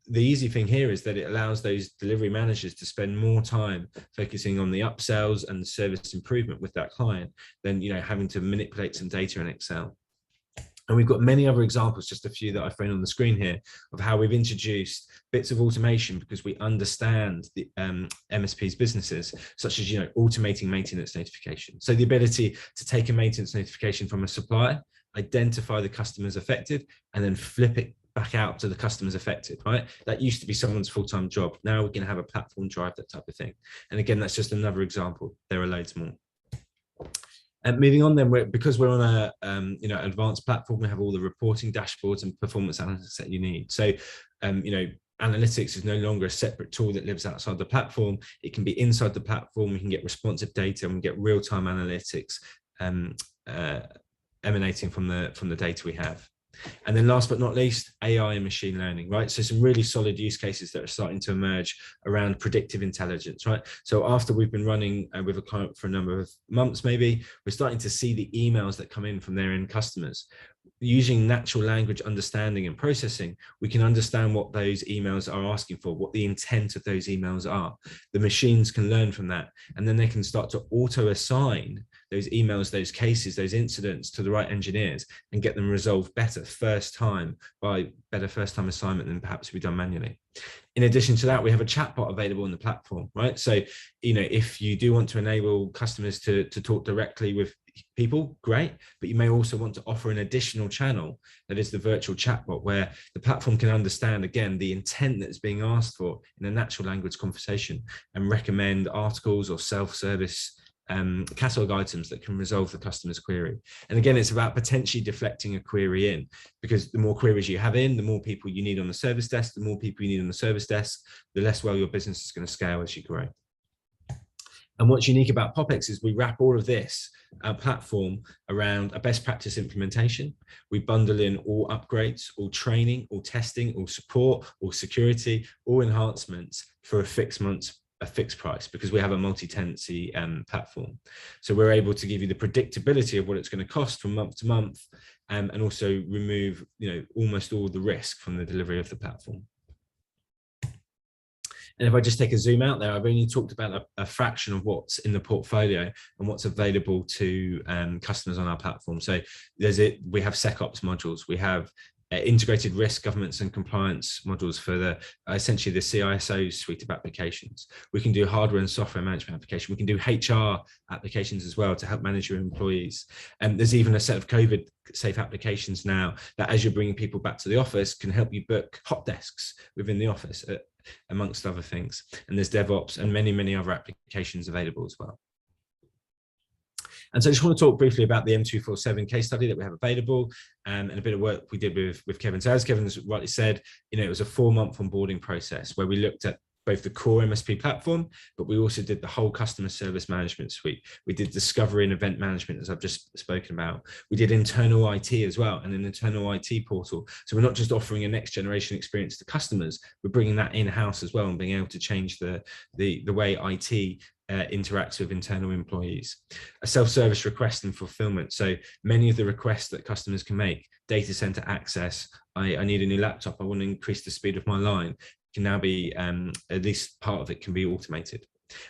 D: the easy thing here is that it allows those delivery managers to spend more time focusing on the upsells and the service improvement with that client than having to manipulate some data in Excel. And we've got many other examples, just a few that I've thrown on the screen here, of how we've introduced bits of automation because we understand the MSP's businesses, such as automating maintenance notification. So the ability to take a maintenance notification from a supplier, identify the customers affected, and then flip it back out to the customers affected, right? That used to be someone's full-time job. Now we can have a platform drive that type of thing. And again, that's just another example. There are loads more. And moving on then, because we're on a advanced platform, we have all the reporting dashboards and performance analytics that you need. So, analytics is no longer a separate tool that lives outside the platform. It can be inside the platform. We can get responsive data and we get real-time analytics emanating from the data we have. And then last but not least, AI and machine learning, right? So some really solid use cases that are starting to emerge around predictive intelligence, right? So after we've been running with a client for a number of months, maybe, we're starting to see the emails that come in from their end customers. Using natural language understanding and processing, we can understand what those emails are asking for, what the intent of those emails are. The machines can learn from that, and then they can start to auto-assign those emails, those cases, those incidents to the right engineers and get them resolved better first time, by better first time assignment than perhaps we've done manually. In addition to that, we have a chatbot available on the platform, right? So, if you do want to enable customers to talk directly with people, great, but you may also want to offer an additional channel, that is the virtual chatbot, where the platform can understand, again, the intent that's being asked for in a natural language conversation and recommend articles or self-service catalog items that can resolve the customer's query. And again, it's about potentially deflecting a query in, because the more queries you have in, the more people you need on the service desk, the more people you need on the service desk, the less well your business is going to scale as you grow. And what's unique about POPX is we wrap all of this, our platform, around a best practice implementation. We bundle in all upgrades, all training, all testing, all support, all security, all enhancements for a fixed price, because we have a multi-tenancy platform. So we're able to give you the predictability of what it's going to cost from month to month, and also remove, almost all the risk from the delivery of the platform. And if I just take a zoom out there, I've only talked about a fraction of what's in the portfolio and what's available to customers on our platform. So we have SecOps modules, we have integrated risk, governance and compliance modules for the essentially the CISO suite of applications. We can do hardware and software management application. We can do HR applications as well to help manage your employees. And there's even a set of COVID safe applications now that, as you're bringing people back to the office, can help you book hot desks within the office, amongst other things. And there's DevOps and many, many other applications available as well. And so I just want to talk briefly about the M247 case study that we have available, and a bit of work we did with Kevin. So as Kevin's rightly said, it was a 4-month onboarding process where we looked at both the core MSP platform, but we also did the whole customer service management suite. We did discovery and event management, as I've just spoken about. We did internal IT as well, and an internal IT portal. So we're not just offering a next generation experience to customers, we're bringing that in-house as well and being able to change the way IT interacts with internal employees. A self-service request and fulfillment. So many of the requests that customers can make, data center access, I need a new laptop, I want to increase the speed of my line, can now be, at least part of it can be automated.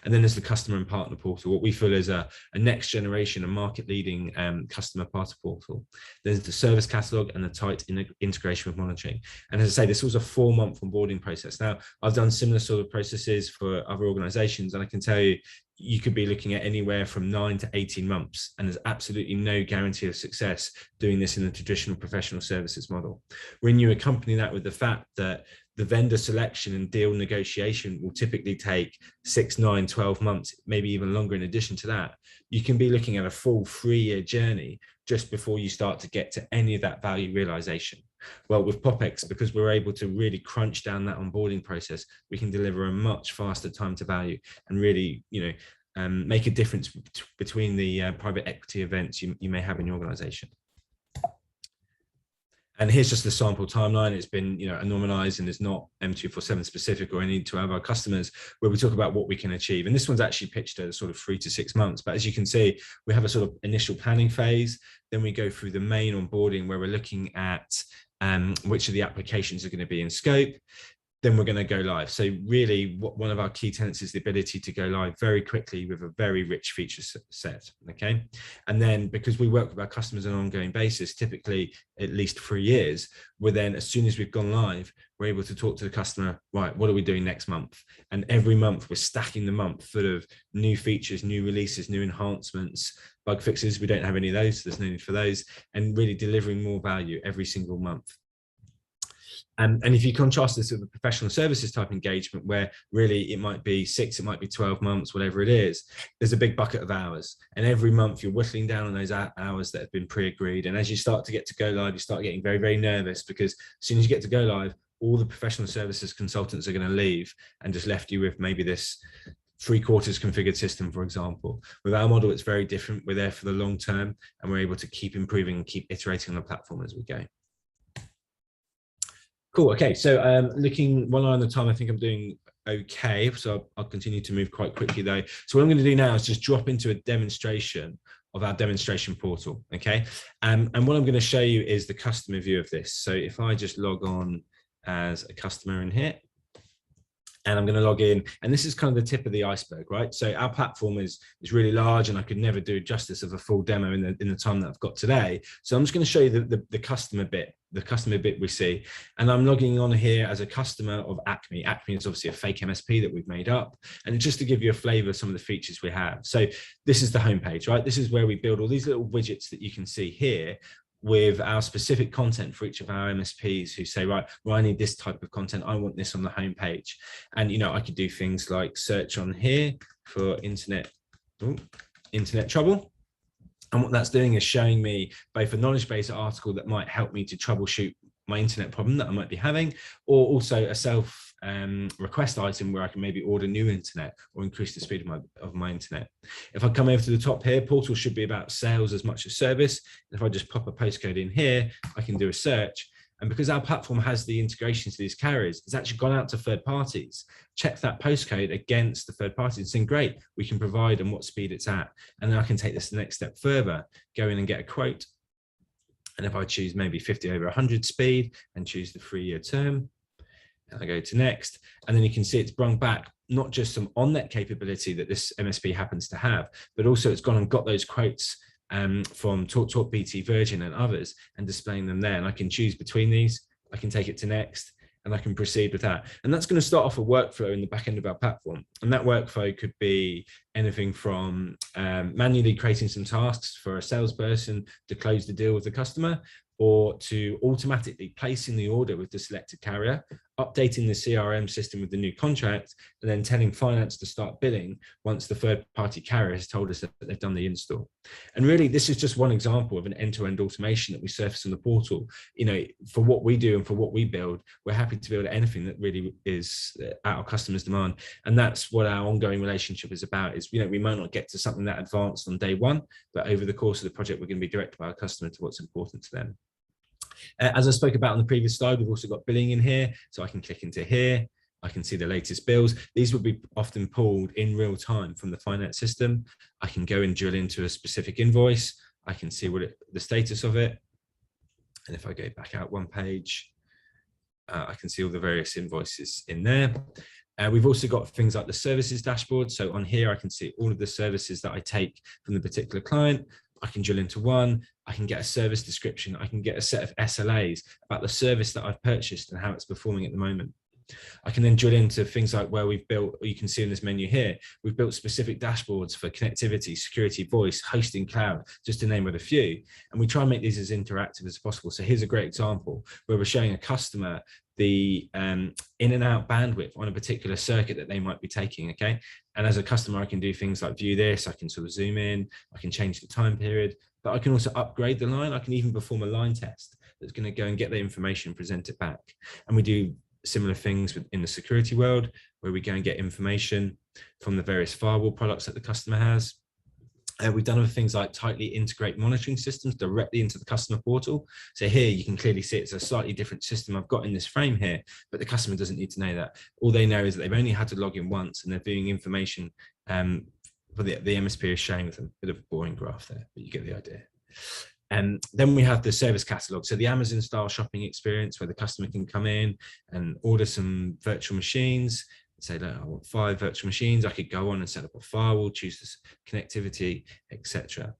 D: And then there's the customer and partner portal, what we feel is a next generation, a market leading customer partner portal. There's the service catalog and the tight integration with monitoring. And as I say, this was a 4-month onboarding process. Now, I've done similar sort of processes for other organizations, and I can tell you, you could be looking at anywhere from 9 to 18 months, and there's absolutely no guarantee of success doing this in the traditional professional services model. When you accompany that with the fact that the vendor selection and deal negotiation will typically take 6, 9, 12 months, maybe even longer. In addition to that, you can be looking at a full 3-year journey just before you start to get to any of that value realization. Well, with POPX, because we're able to really crunch down that onboarding process, we can deliver a much faster time to value and really, make a difference between the private equity events you may have in your organization. And here's just the sample timeline. It's been, anonymized, and it's not M247 specific or any to our customers, where we talk about what we can achieve. And this one's actually pitched at a sort of 3 to 6 months. But as you can see, we have a sort of initial planning phase. Then we go through the main onboarding, where we're looking at which of the applications are going to be in scope. Then we're going to go live. So really, one of our key tenets is the ability to go live very quickly with a very rich feature set, okay? And then, because we work with our customers on an ongoing basis, typically at least 3 years, we're then, as soon as we've gone live, we're able to talk to the customer, right, what are we doing next month? And every month we're stacking the month full of new features, new releases, new enhancements, bug fixes. We don't have any of those, so there's no need for those, and really delivering more value every single month. And if you contrast this with a professional services type engagement, where really it might be 6, it might be 12 months, whatever it is, there's a big bucket of hours. And every month you're whittling down on those hours that have been pre-agreed. And as you start to get to go live, you start getting very, very nervous, because as soon as you get to go live, all the professional services consultants are going to leave and just left you with maybe this 3/4 configured system, for example. With our model, it's very different. We're there for the long term, and we're able to keep improving and keep iterating on the platform as we go. Cool. Okay, so looking one eye on the time, I think I'm doing okay. So I'll continue to move quite quickly though. So what I'm going to do now is just drop into a demonstration of our demonstration portal. Okay, and what I'm going to show you is the customer view of this. So if I just log on as a customer in here, and I'm going to log in, and this is kind of the tip of the iceberg, right? So our platform is really large, and I could never do justice of a full demo in the time that I've got today. So I'm just going to show you the customer bit the customer bit we see, and I'm logging on here as a customer of Acme. Acme is obviously a fake MSP that we've made up, and just to give you a flavor of some of the features we have. So this is the homepage, right? This is where we build all these little widgets that you can see here with our specific content for each of our MSPs who say, right, well, I need this type of content. I want this on the homepage. And, you know, I could do things like search on here for internet trouble. And what that's doing is showing me both a knowledge base article that might help me to troubleshoot my internet problem that I might be having, or also a self request item where I can maybe order new internet or increase the speed of my internet. If I come over to the top here, portal should be about sales as much as service. If I just pop a postcode in here, I can do a search. And because our platform has the integration to these carriers, it's actually gone out to third parties, check that postcode against the third parties and saying, great, we can provide and what speed it's at. And then I can take this the next step further, go in and get a quote. And if I choose maybe 50 over 100 speed and choose the 3-year term, and I go to next, and then you can see it's brought back not just some on-net capability that this MSP happens to have, but also it's gone and got those quotes from TalkTalk, BT, Virgin and others and displaying them there. And I can choose between these, I can take it to next, and I can proceed with that. And that's going to start off a workflow in the back end of our platform. And that workflow could be anything from manually creating some tasks for a salesperson to close the deal with the customer, or to automatically placing the order with the selected carrier, updating the CRM system with the new contract, and then telling finance to start billing once the third-party carrier has told us that they've done the install. And really, this is just one example of an end-to-end automation that we surface on the portal. You know, for what we do and for what we build, we're happy to build anything that really is at our customers' demand. And that's what our ongoing relationship is about, is, you know, we might not get to something that advanced on day one, but over the course of the project, we're going to be directed by our customer to what's important to them. As I spoke about on the previous slide, we've also got billing in here. So I can click into here. I can see the latest bills. These would be often pulled in real time from the finance system. I can go and drill into a specific invoice. I can see the status of it. And if I go back out one page, I can see all the various invoices in there. We've also got things like the services dashboard. So on here, I can see all of the services that I take from the particular client. I can drill into one, I can get a service description, I can get a set of SLAs about the service that I've purchased and how it's performing at the moment. I can then drill into things like where we've built, or you can see in this menu here, we've built specific dashboards for connectivity, security, voice, hosting, cloud, just to name but a few. And we try and make these as interactive as possible. So here's a great example where we're showing a customer the in and out bandwidth on a particular circuit that they might be taking, okay? And as a customer, I can do things like view this, I can sort of zoom in, I can change the time period, but I can also upgrade the line. I can even perform a line test that's going to go and get the information, present it back. And we do similar things in the security world, where we go and get information from the various firewall products that the customer has. We've done other things like tightly integrate monitoring systems directly into the customer portal. So here you can clearly see it's a slightly different system I've got in this frame here, but the customer doesn't need to know that. All they know is that they've only had to log in once and they're viewing information for the MSP is showing them. A bit of a boring graph there, but you get the idea. And then we have the service catalog. So the Amazon style shopping experience where the customer can come in and order some virtual machines, say that I want 5 virtual machines. I could go on and set up a firewall, choose this connectivity, etc.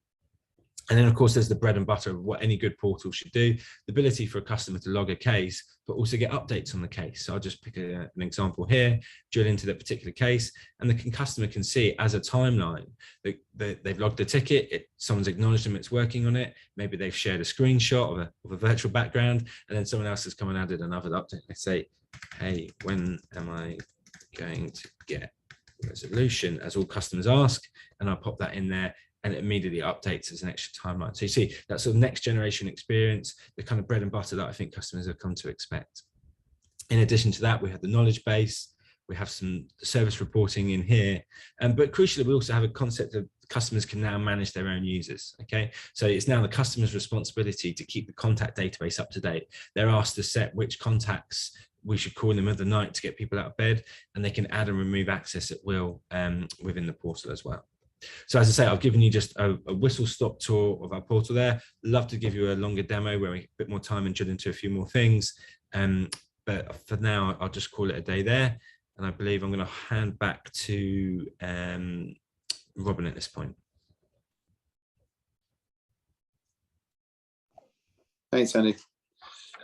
D: And then of course, there's the bread and butter of what any good portal should do, the ability for a customer to log a case, but also get updates on the case. So I'll just pick an example here, drill into that particular case, and the customer can see as a timeline that they've logged a ticket, someone's acknowledged them, it's working on it. Maybe they've shared a screenshot of a virtual background, and then someone else has come and added another update. They say, hey, when am I going to get resolution, as all customers ask, and I'll pop that in there and it immediately updates as an extra timeline. So you see that sort of next generation experience, the kind of bread and butter that I think customers have come to expect. In addition to that, we have the knowledge base, we have some service reporting in here, but crucially, we also have a concept of customers can now manage their own users, okay? So it's now the customer's responsibility to keep the contact database up to date. They're asked to set which contacts we should call them at the night to get people out of bed, and they can add and remove access at will within the portal as well. So as I say, I've given you just a whistle-stop tour of our portal there. Love to give you a longer demo where we get a bit more time and drill into a few more things. But for now, I'll just call it a day there. And I believe I'm going to hand back to Robin at this point.
B: Thanks, Andy.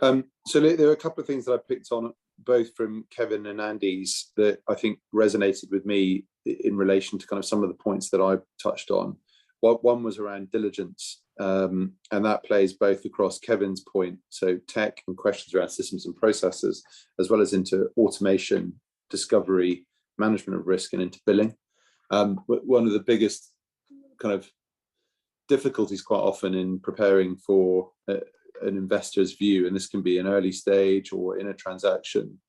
B: So there are a couple of things that I picked on, both from Kevin and Andy's, that I think resonated with me in relation to kind of some of the points that I touched on. One was around diligence, and that plays both across Kevin's point, so tech and questions around systems and processes, as well as into automation, discovery, management of risk, and into billing. One of the biggest kind of difficulties quite often in preparing for an investor's view, and this can be an early stage or in a transaction,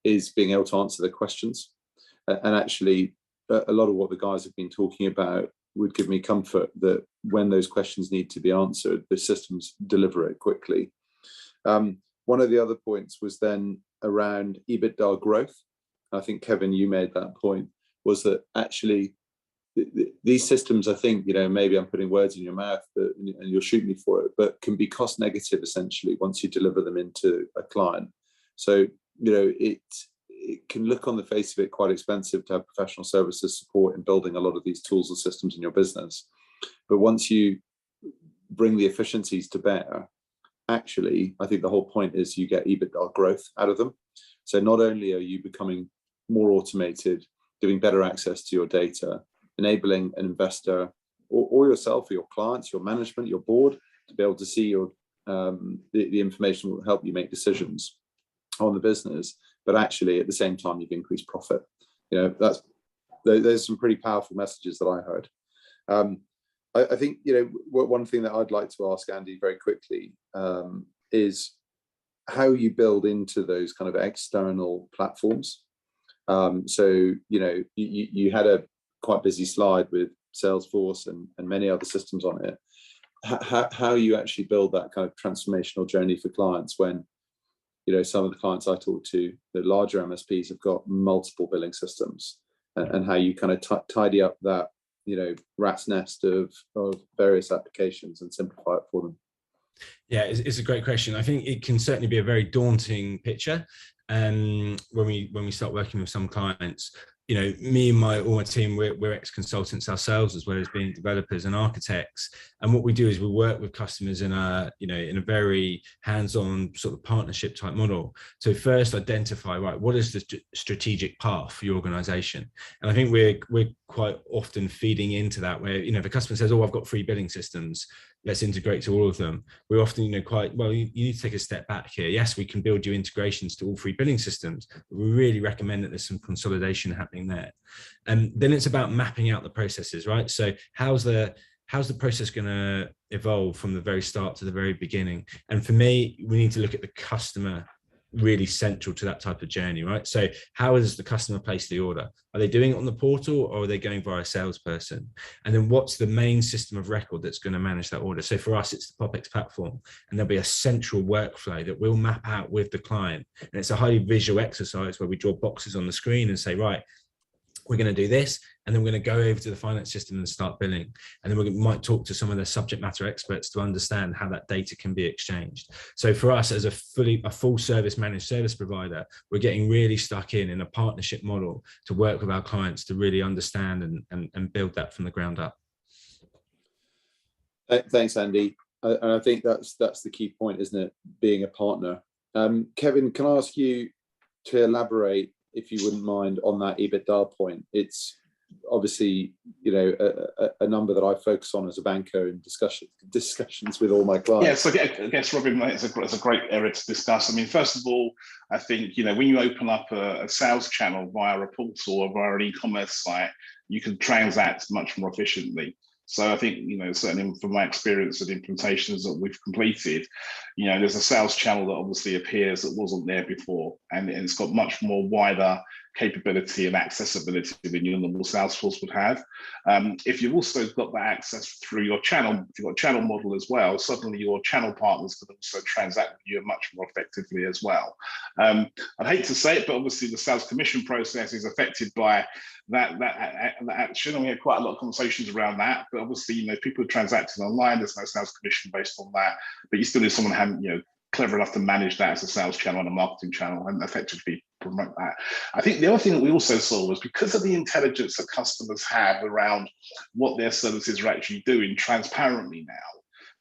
B: is being able to answer the questions. And actually, a lot of what the guys have been talking about would give me comfort that when those questions need to be answered, the systems deliver it quickly. One of the other points was then around EBITDA growth. I think, Kevin, you made that point, was that actually these systems, I think, maybe I'm putting words in your mouth, and you'll shoot me for it, but can be cost negative essentially once you deliver them into a client. So, it can look on the face of it quite expensive to have professional services support in building a lot of these tools and systems in your business. But once you bring the efficiencies to bear, actually, I think the whole point is you get EBITDA growth out of them. So not only are you becoming more automated, giving better access to your data, enabling an investor or yourself or your clients, your management, your board, to be able to see your the information will help you make decisions on the business, but actually at the same time you've increased profit. There's some pretty powerful messages that I heard. I think one thing that I'd like to ask Andy very quickly is how you build into those kind of external platforms. So you had a quite busy slide with Salesforce and many other systems on it. How you actually build that kind of transformational journey for clients when some of the clients I talk to, the larger MSPs, have got multiple billing systems, and how you kind of tidy up that rat's nest of various applications and simplify it for them.
D: Yeah, it's a great question. I think it can certainly be a very daunting picture. When we start working with some clients, me and all my team, we're ex-consultants ourselves, as well as being developers and architects. And what we do is we work with customers in a very hands-on sort of partnership type model. So first identify, right, what is the strategic path for your organization? And I think we're quite often feeding into that, where, if a customer says, oh, I've got 3 billing systems, let's integrate to all of them. We're often, quite, well, you need to take a step back here. Yes, we can build you integrations to all 3 billing systems, but we really recommend that there's some consolidation happening there. And then it's about mapping out the processes, right? So how's the process going to evolve from the very start to the very beginning? And for me, we need to look at the customer really central to that type of journey, right? So how does the customer place the order? Are they doing it on the portal, or are they going via a salesperson? And then what's the main system of record that's going to manage that order? So for us, it's the POPX platform, and there'll be a central workflow that we'll map out with the client. And it's a highly visual exercise where we draw boxes on the screen and say, right, we're going to do this, and then we're going to go over to the finance system and start billing. And then we might talk to some of the subject matter experts to understand how that data can be exchanged. So for us, as a full service managed service provider, we're getting really stuck in a partnership model to work with our clients to really understand and build that from the ground up.
B: Thanks, Andy. And I think that's the key point, isn't it? Being a partner. Kevin, can I ask you to elaborate, if you wouldn't mind, on that EBITDA point? It's obviously, a number that I focus on as a banker in discussions with all my clients.
C: Yeah, so I guess, Robin, it's a great area to discuss. I mean, first of all, I think, when you open up a sales channel via a portal or via an e-commerce site, you can transact much more efficiently. So I think, certainly from my experience of implementations that we've completed, there's a sales channel that obviously appears that wasn't there before, and it's got much more wider capability and accessibility than your normal Salesforce would have. If you've also got that access through your channel, if you've got a channel model as well, suddenly your channel partners can also transact with you much more effectively as well. I'd hate to say it, but obviously the sales commission process is affected by that action, and we had quite a lot of conversations around that. But obviously, people are transacting online, there's no sales commission based on that, but you still need someone clever enough to manage that as a sales channel and a marketing channel and effectively promote that. I think the other thing that we also saw was, because of the intelligence that customers have around what their services are actually doing transparently now,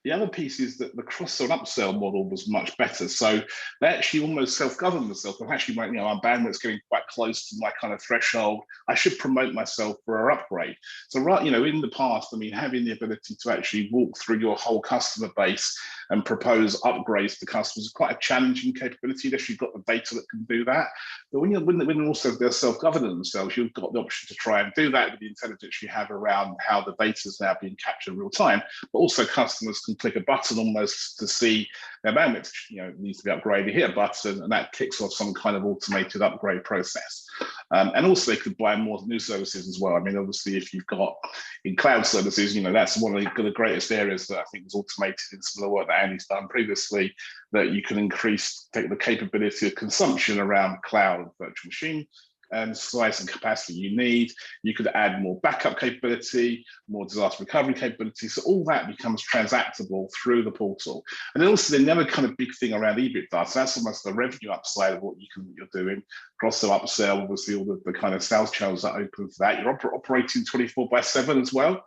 C: The other piece is that the cross-sell and upsell model was much better. So they actually almost self-govern themselves. They actually went, our bandwidth's getting quite close to my kind of threshold. I should promote myself for an upgrade. So in the past, having the ability to actually walk through your whole customer base and propose upgrades to customers is quite a challenging capability unless you've got the data that can do that. But when also they're self-governing themselves, you've got the option to try and do that with the intelligence you have around how the data is now being captured in real time. But also customers can click a button almost to see their bandwidth, needs to be upgraded, hit a button, and that kicks off some kind of automated upgrade process. And also they could buy more new services as well. Obviously, if you've got in cloud services, that's one of the greatest areas that I think is automated in some of the work that Andy's done previously, that you can take the capability of consumption around cloud virtual machine and size and capacity you need. You could add more backup capability, more disaster recovery capability. So all that becomes transactable through the portal. And then also the other kind of big thing around EBITDA. So that's almost the revenue upside of what you're doing. Cross-sell, upsell, obviously all the kind of sales channels that open for that. You're operating 24/7 as well,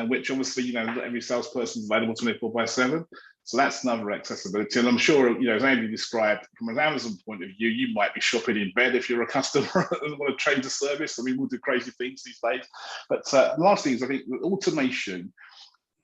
C: which obviously, not every salesperson is available 24/7. So that's another accessibility. And I'm sure, as Andy described, from an Amazon point of view, you might be shopping in bed if you're a customer and want to change the service. We'll do crazy things these days. But the last thing is, I think automation,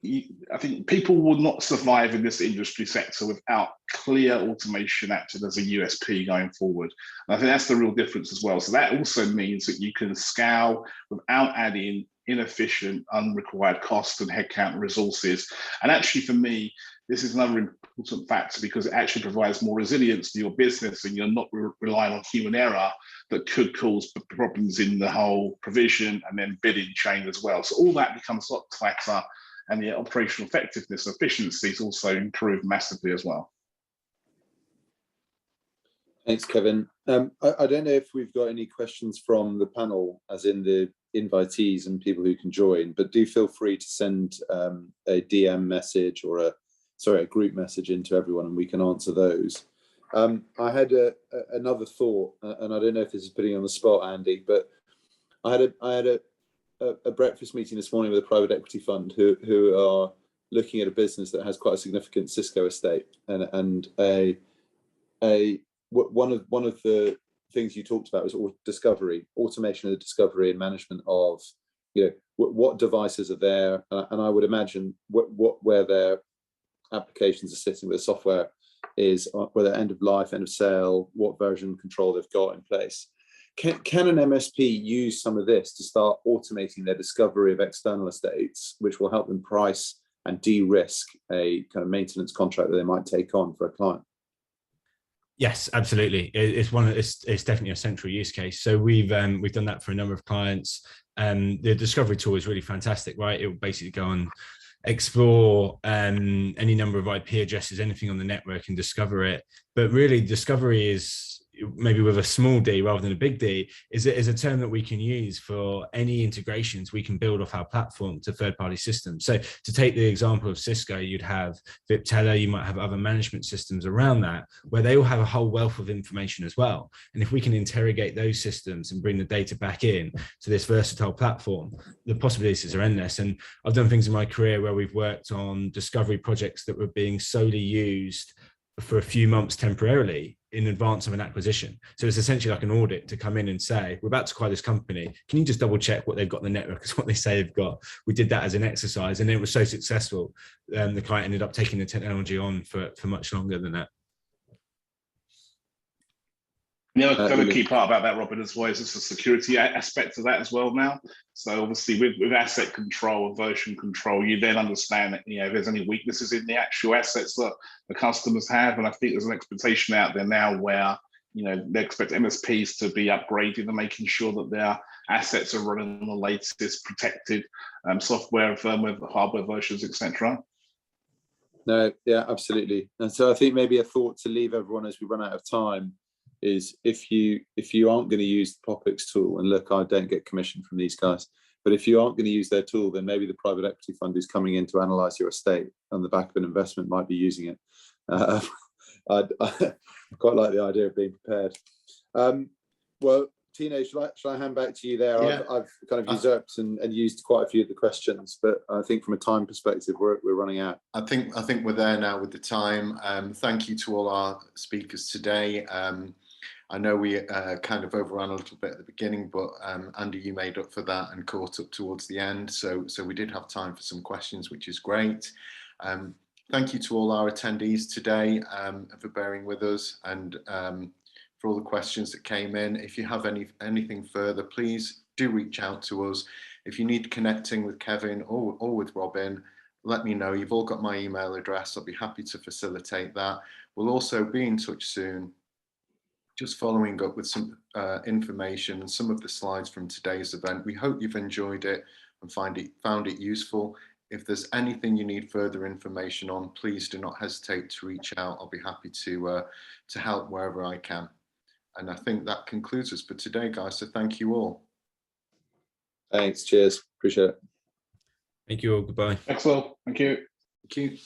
C: I think people will not survive in this industry sector without clear automation acting as a USP going forward. And I think that's the real difference as well. So that also means that you can scale without adding inefficient, unrequired costs and headcount and resources. And actually, for me, this is another important factor because it actually provides more resilience to your business, and you're not relying on human error that could cause problems in the whole provision and then bidding chain as well. So all that becomes a lot tighter, and the operational effectiveness and efficiencies also improve massively as well.
B: Thanks, Kevin. I don't know if we've got any questions from the panel, as in the invitees and people who can join, but do feel free to send a DM message or a group message into everyone, and we can answer those. I had another thought, and I don't know if this is putting you on the spot, Andy, but I had a breakfast meeting this morning with a private equity fund who are looking at a business that has quite a significant Cisco estate, and one of the things you talked about was automation of the discovery and management of what devices are there, and I would imagine where their applications are sitting, where the software is, whether end of life, end of sale, what version control they've got in place. Can an MSP use some of this to start automating their discovery of external estates, which will help them price and de-risk a kind of maintenance contract that they might take on for a client?
D: Yes, absolutely. It's definitely a central use case. So we've done that for a number of clients. The discovery tool is really fantastic, right? It will basically go and explore any number of IP addresses, anything on the network, and discover it. But really, discovery is, maybe with a small d rather than a big D, is a term that we can use for any integrations we can build off our platform to third-party systems. So to take the example of Cisco, you'd have Viptela, you might have other management systems around that, where they all have a whole wealth of information as well. And if we can interrogate those systems and bring the data back in to this versatile platform, the possibilities are endless. And I've done things in my career where we've worked on discovery projects that were being solely used for a few months temporarily in advance of an acquisition. So it's essentially like an audit to come in and say, we're about to acquire this company. Can you just double check what they've got in the network is what they say they've got? We did that as an exercise, and it was so successful. The client ended up taking the technology on for much longer than that.
C: The other key part about that, Robin, as well, is just the security aspect of that as well now. So obviously with asset control and version control, you then understand that, if there's any weaknesses in the actual assets that the customers have. And I think there's an expectation out there now where, they expect MSPs to be upgraded and making sure that their assets are running on the latest protected software, firmware, hardware versions, etc.
B: No, yeah, absolutely. And so I think maybe a thought to leave everyone as we run out of time is, if you aren't going to use the POPX tool, and look, I don't get commission from these guys, but if you aren't going to use their tool, then maybe the private equity fund who's coming in to analyze your estate on the back of an investment might be using it. I quite like the idea of being prepared. Well, Tino, shall I hand back to you there?
A: Yeah.
B: I've kind of usurped and used quite a few of the questions, but I think from a time perspective, we're running out.
A: I think we're there now with the time. Thank you to all our speakers today. I know we kind of overran a little bit at the beginning, but Andy, you made up for that and caught up towards the end. So we did have time for some questions, which is great. Thank you to all our attendees today for bearing with us and for all the questions that came in. If you have anything further, please do reach out to us. If you need connecting with Kevin or with Robin, let me know. You've all got my email address. I'll be happy to facilitate that. We'll also be in touch soon, just following up with some information and some of the slides from today's event. We hope you've enjoyed it and found it useful. If there's anything you need further information on, please do not hesitate to reach out. I'll be happy to help wherever I can. And I think that concludes us for today, guys. So thank you all.
B: Thanks. Cheers. Appreciate it.
D: Thank you all. Goodbye.
C: Excellent. Thank you.
A: Thank you.